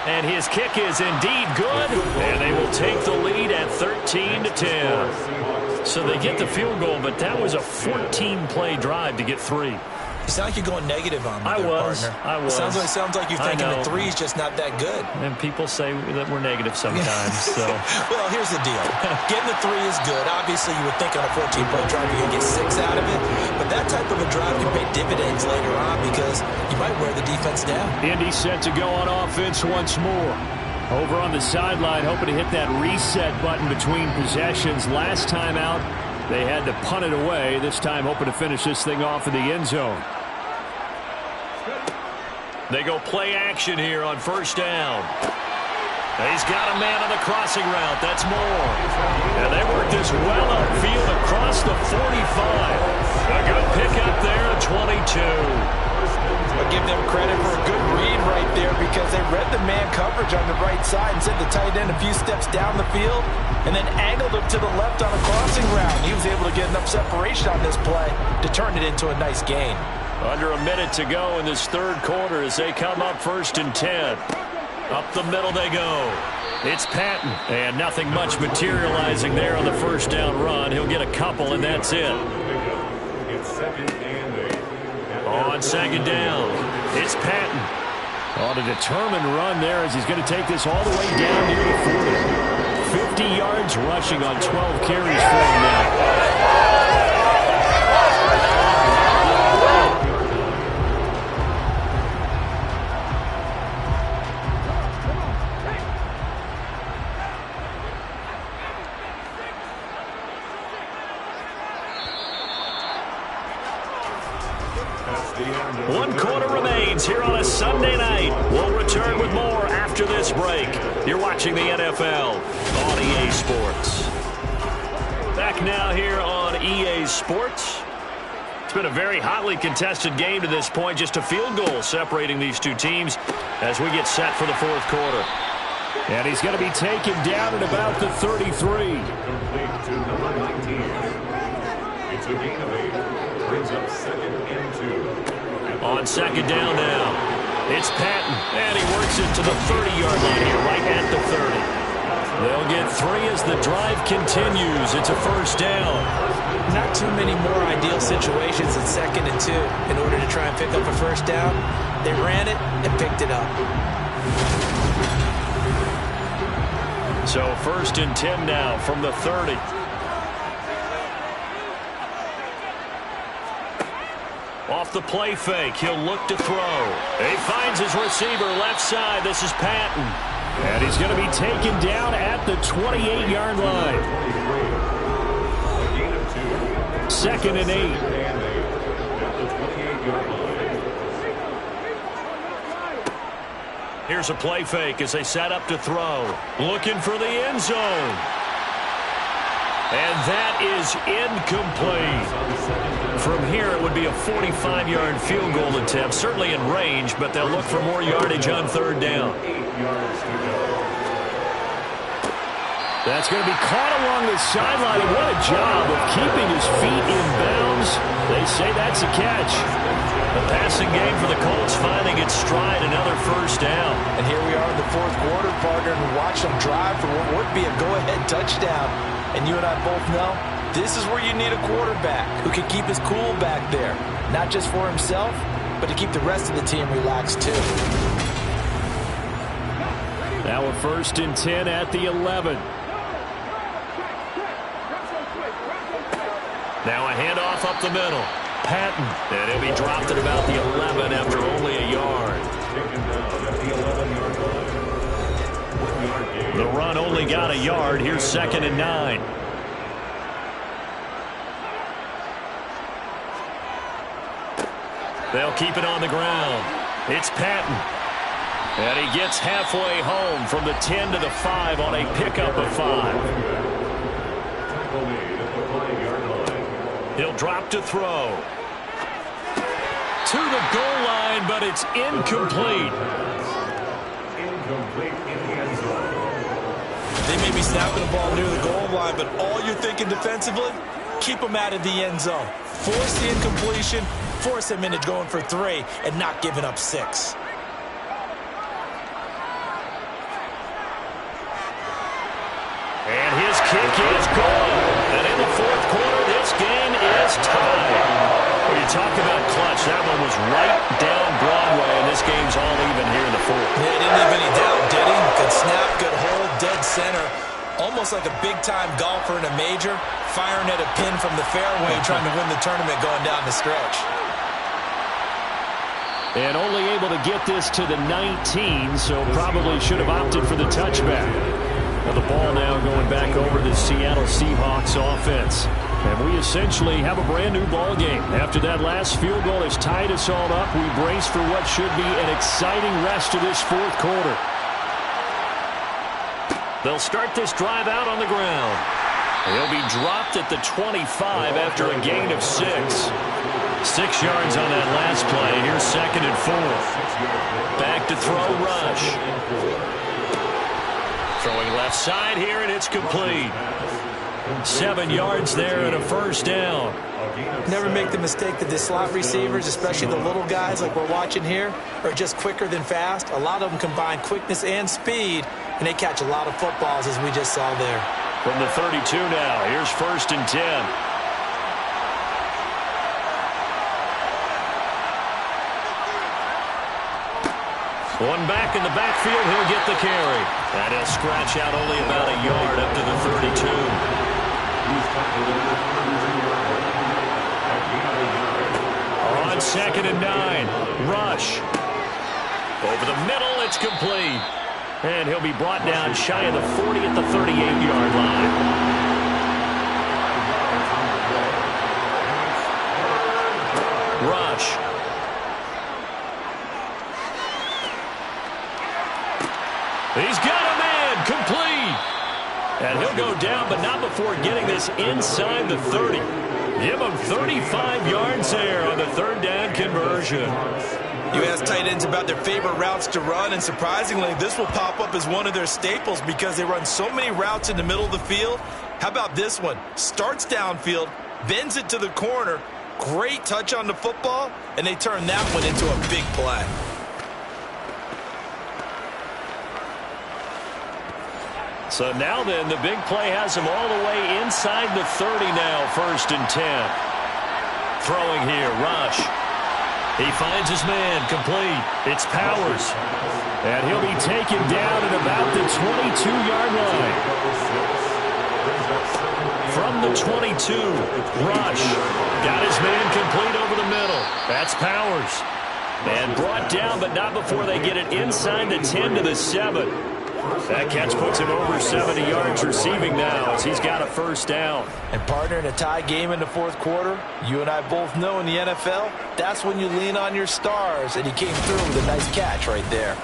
And his kick is indeed good, and they will take the lead at 13-10. So they get the field goal, but that was a 14-play drive to get 3. You sound like you're going negative on me, I was. It sounds like you're thinking the 3 is just not that good. And people say that we're negative sometimes. So. Well, here's the deal. Getting the 3 is good. Obviously, you would think on a 14-play drive you're going to get 6 out of it. But that type of a drive can pay dividends later on because you might wear the defense down. Indy set to go on offense once more. Over on the sideline, hoping to hit that reset button between possessions. Last time out, they had to punt it away. This time hoping to finish this thing off in the end zone. They go play action here on first down. He's got a man on the crossing route. That's Moore. And they work this well upfield across the 45. A good pickup there at 22. I'll give them credit for a good read right there because they read the man coverage on the right side and sent the tight end a few steps down the field and then angled him to the left on a crossing route. He was able to get enough separation on this play to turn it into a nice gain. Under a minute to go in this third quarter as they come up 1st and 10. Up the middle they go. It's Patton, and nothing much materializing there on the first down run. He'll get a couple, and that's it. On second down, it's Patton. On a determined run there as he's going to take this all the way down near the 40. 50 yards rushing on 12 carries for him now. One quarter remains here on a Sunday night. We'll return with more after this break. You're watching the NFL on EA Sports. Back now here on EA Sports. It's been a very hotly contested game to this point. Just a field goal separating these two teams as we get set for the fourth quarter. And he's going to be taken down at about the 33. Complete to number 19. It's a gain of 8. Brings up 2nd and 2. On second down now, it's Patton, and he works it to the 30-yard line here, right at the 30. They'll get 3 as the drive continues. It's a first down. Not too many more ideal situations in 2nd and 2 in order to try and pick up a first down. They ran it and picked it up. So 1st and 10 now from the 30. Off the play fake, he'll look to throw. He finds his receiver left side. This is Patton. And he's going to be taken down at the 28-yard line. 2nd and 8. Here's a play fake as they set up to throw. Looking for the end zone. And that is incomplete. From here, it would be a 45-yard field goal attempt, certainly in range, but they'll look for more yardage on 3rd down. That's going to be caught along the sideline. What a job of keeping his feet in bounds. They say that's a catch. The passing game for the Colts finding its stride, another first down. And here we are in the fourth quarter, partner, and watch them drive for what would be a go-ahead touchdown. And you and I both know this is where you need a quarterback who can keep his cool back there. Not just for himself, but to keep the rest of the team relaxed too. Now a 1st and 10 at the 11. Now a handoff up the middle. Patton. And he'll be dropped at about the 11 after only a yard. The run only got a yard. Here's 2nd and 9. They'll keep it on the ground. It's Patton. And he gets halfway home from the 10 to the 5 on a pickup of 5. He'll drop to throw. To the goal line, but it's incomplete. Incomplete in the end zone. They may be snapping the ball near the goal line, but all you're thinking defensively, keep them out of the end zone. Force the incompletion, force them into going for 3, and not giving up 6. talk about clutch. That one was right down Broadway, and this game's all even here in the fourth. Yeah, didn't leave any doubt, did he? Good snap, good hold, dead center. Almost like a big-time golfer in a major, firing at a pin from the fairway, trying to win the tournament going down the stretch. And only able to get this to the 19, so probably should have opted for the touchback. Now the ball now going back over the Seattle Seahawks offense. And we essentially have a brand new ball game. After that last field goal has tied us all up, we brace for what should be an exciting rest of this fourth quarter. They'll start this drive out on the ground. He'll be dropped at the 25 after a gain of 6. 6 yards on that last play. Here's 2nd and 4. Back to throw, Rush. Throwing left side here, and it's complete. 7 yards there and a first down. Never make the mistake that the slot receivers, especially the little guys like we're watching here, are just quicker than fast. A lot of them combine quickness and speed, and they catch a lot of footballs, as we just saw there. From the 32 now, here's 1st and 10. One back in the backfield, he'll get the carry. And he'll scratch out only about a yard up to the 32. On 2nd and 9, Rush. Over the middle, it's complete. And he'll be brought down shy of the 40 at the 38-yard line. Rush. He's got a man, complete. And he'll go down, but not before getting this inside the 30. Give him 35 yards there on the 3rd down conversion. You ask tight ends about their favorite routes to run, and surprisingly, this will pop up as one of their staples because they run so many routes in the middle of the field. How about this one? Starts downfield, bends it to the corner, great touch on the football, and they turn that one into a big play. So now then, the big play has him all the way inside the 30 now, 1st and 10. Throwing here, Rush. He finds his man, complete. It's Powers. And he'll be taken down at about the 22-yard line. From the 22, Rush. Got his man complete over the middle. That's Powers. And brought down, but not before they get it inside the 10 to the 7. That catch puts him over 70 yards receiving now as he's got a first down. And partner, in a tie game in the fourth quarter, you and I both know in the NFL, that's when you lean on your stars, and he came through with a nice catch right there.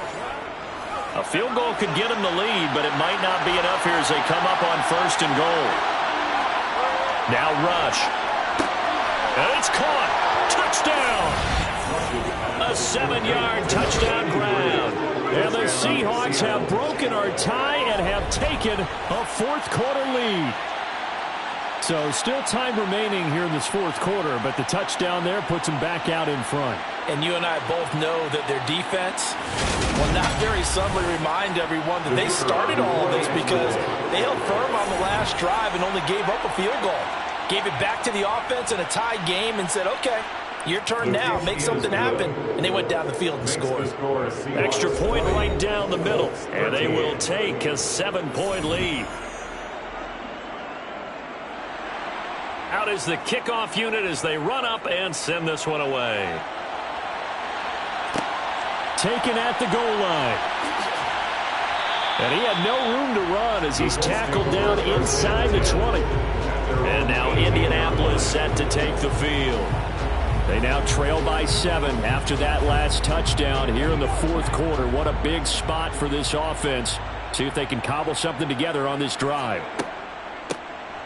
A field goal could get him the lead, but it might not be enough here as they come up on 1st and goal. Now Rush. And it's caught. Touchdown. A 7-yard touchdown grab. And the Seahawks have broken our tie and have taken a fourth quarter lead. So still time remaining here in this fourth quarter, but the touchdown there puts them back out in front. And you and I both know that their defense will not very subtly remind everyone that they started all of this because they held firm on the last drive and only gave up a field goal. Gave it back to the offense in a tied game and said, okay, your turn now, make something happen. And they went down the field and scored. Extra point right down the middle. And they will take a 7-point lead. Out is the kickoff unit as they run up and send this one away. Taken at the goal line. And he had no room to run as he's tackled down inside the 20. And now Indianapolis set to take the field. They now trail by 7 after that last touchdown here in the fourth quarter. What a big spot for this offense. See if they can cobble something together on this drive.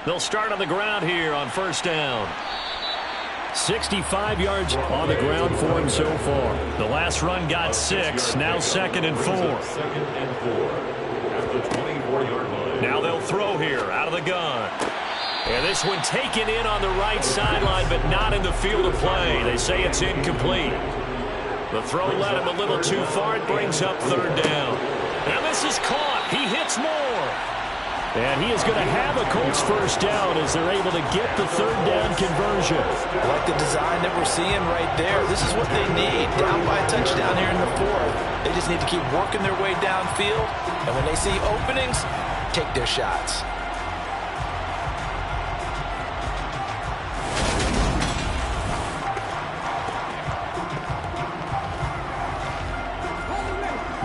They'll start on the ground here on 1st down. 65 yards on the ground for him so far. The last run got 6. Now 2nd and 4. Now they'll throw here out of the gun. And this one taken in on the right sideline, but not in the field of play. They say it's incomplete. The throw led him a little too far. It brings up 3rd down. And this is caught. He hits more. And he is going to have a Colts first down as they're able to get the third down conversion. I like the design that we're seeing right there. This is what they need. Down by a touchdown here in the fourth. They just need to keep working their way downfield. And when they see openings, take their shots.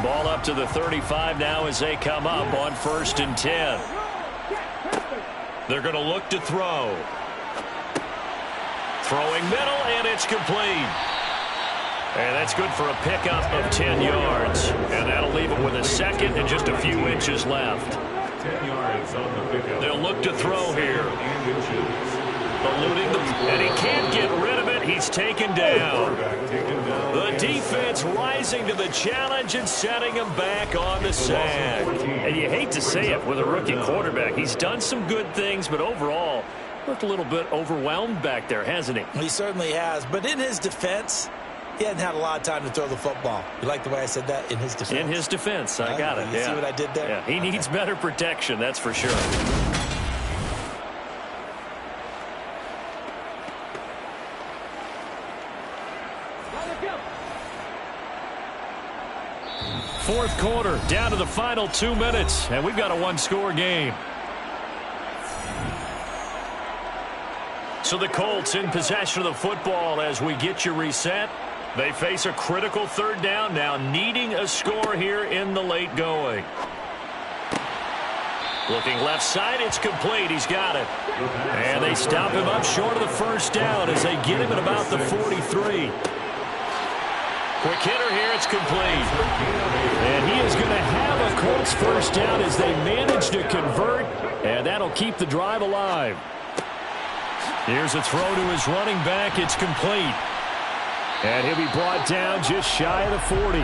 Ball up to the 35 now as they come up on 1st and 10. They're going to look to throw. Throwing middle, and it's complete. And that's good for a pickup of 10 yards. And that'll leave them with a second and just a few inches left. 10 yards on the pickup. They'll look to throw here. Eluding and he can't get rid of it. He's taken down. The defense rising to the challenge and setting him back on the sand. And you hate to say it with a rookie quarterback. He's done some good things, but overall, looked a little bit overwhelmed back there, hasn't he? He certainly has. But in his defense, he hadn't had a lot of time to throw the football. You like the way I said that? In his defense? In his defense. I got it. You see what I did there? Yeah, he needs better protection, that's for sure. Fourth quarter, down to the final 2 minutes, and we've got a one-score game. So the Colts in possession of the football as we get you reset. They face a critical third down now, needing a score here in the late going. Looking left side, it's complete. He's got it. And they stop him up short of the first down as they get him at about the 43. Quick hitter here, it's complete. And he is going to have a Colts first down as they manage to convert, and that'll keep the drive alive. Here's a throw to his running back. It's complete. And he'll be brought down just shy of the 40.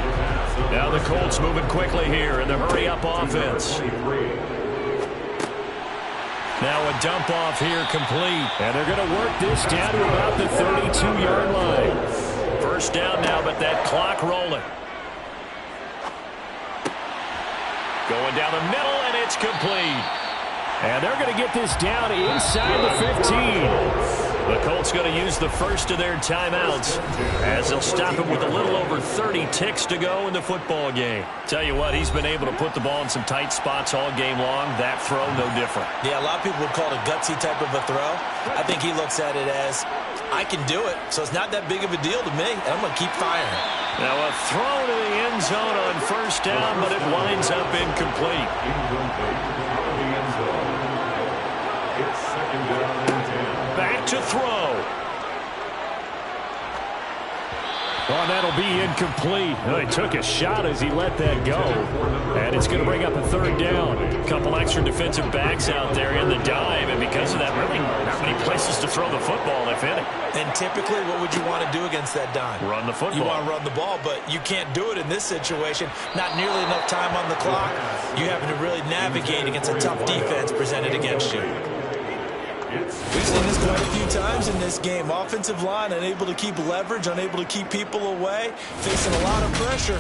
Now the Colts moving quickly here in the hurry-up offense. Now a dump off here complete. And they're going to work this down to about the 32-yard line. First down now, but that clock rolling. Going down the middle, and it's complete. And they're going to get this down inside the 15. The Colts going to use the first of their timeouts as they'll stop him with a little over 30 ticks to go in the football game. Tell you what, he's been able to put the ball in some tight spots all game long. That throw, no different. Yeah, a lot of people would call it a gutsy type of a throw. I think he looks at it as, I can do it, so it's not that big of a deal to me, and I'm going to keep firing. Now a throw to the end zone on first down, but it winds up incomplete. It's second down and 10. Back to throw. Oh, that'll be incomplete. Oh, he took a shot as he let that go. And it's going to bring up a third down. A couple extra defensive backs out there in the dive, and because of that, really not many places to throw the football, if any. And typically, what would you want to do against that dime? Run the football. You want to run the ball, but you can't do it in this situation. Not nearly enough time on the clock. You having to really navigate against a tough defense presented against you. We've seen this quite a few times in this game. Offensive line unable to keep leverage, unable to keep people away, facing a lot of pressure.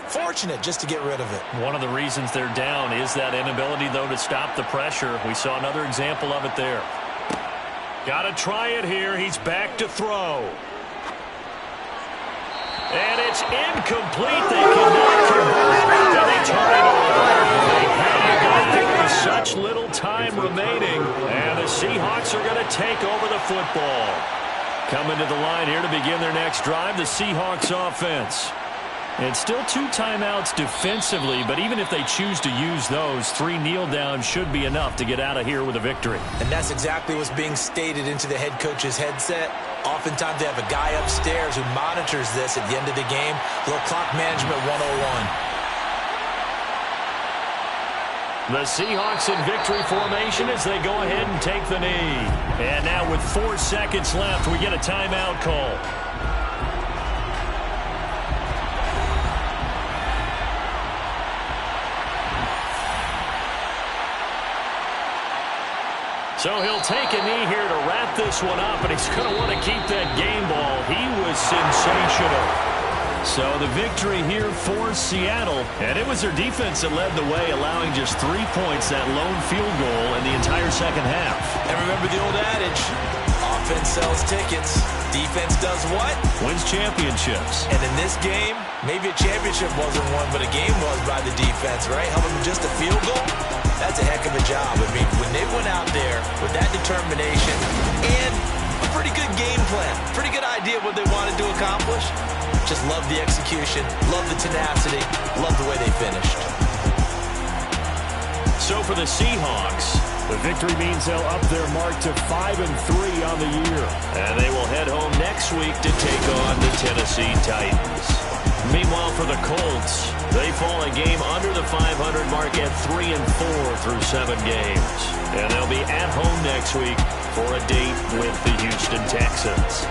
Fortunate just to get rid of it. One of the reasons they're down is that inability, though, to stop the pressure. We saw another example of it there. Got to try it here. He's back to throw. And it's incomplete. They cannot convert. And they turn it over. They had got there with such little time remaining. And the Seahawks are going to take over the football. Coming to the line here to begin their next drive, the Seahawks offense. And still 2 timeouts defensively, but even if they choose to use those, 3 kneel downs should be enough to get out of here with a victory. And that's exactly what's being stated into the head coach's headset. Oftentimes they have a guy upstairs who monitors this at the end of the game. Little clock management 101. The Seahawks in victory formation as they go ahead and take the knee. And now with 4 seconds left, we get a timeout call. So he'll take a knee here to wrap this one up, and he's going to want to keep that game ball. He was sensational. So the victory here for Seattle, and it was their defense that led the way, allowing just 3 points, that lone field goal in the entire second half. And remember the old adage, offense sells tickets, defense does what? Wins championships. And in this game, maybe a championship wasn't won, but a game was by the defense, right? Helping them just a field goal? That's a heck of a job. I mean, when they went out there with that determination and a pretty good game plan, pretty good idea what they wanted to accomplish, just love the execution, love the tenacity, love the way they finished. So for the Seahawks, the victory means they'll up their mark to 5-3 on the year. And they will head home next week to take on the Tennessee Titans. Meanwhile, for the Colts, they fall a game under the 500 mark at 3-4 through 7 games. And they'll be at home next week for a date with the Houston Texans.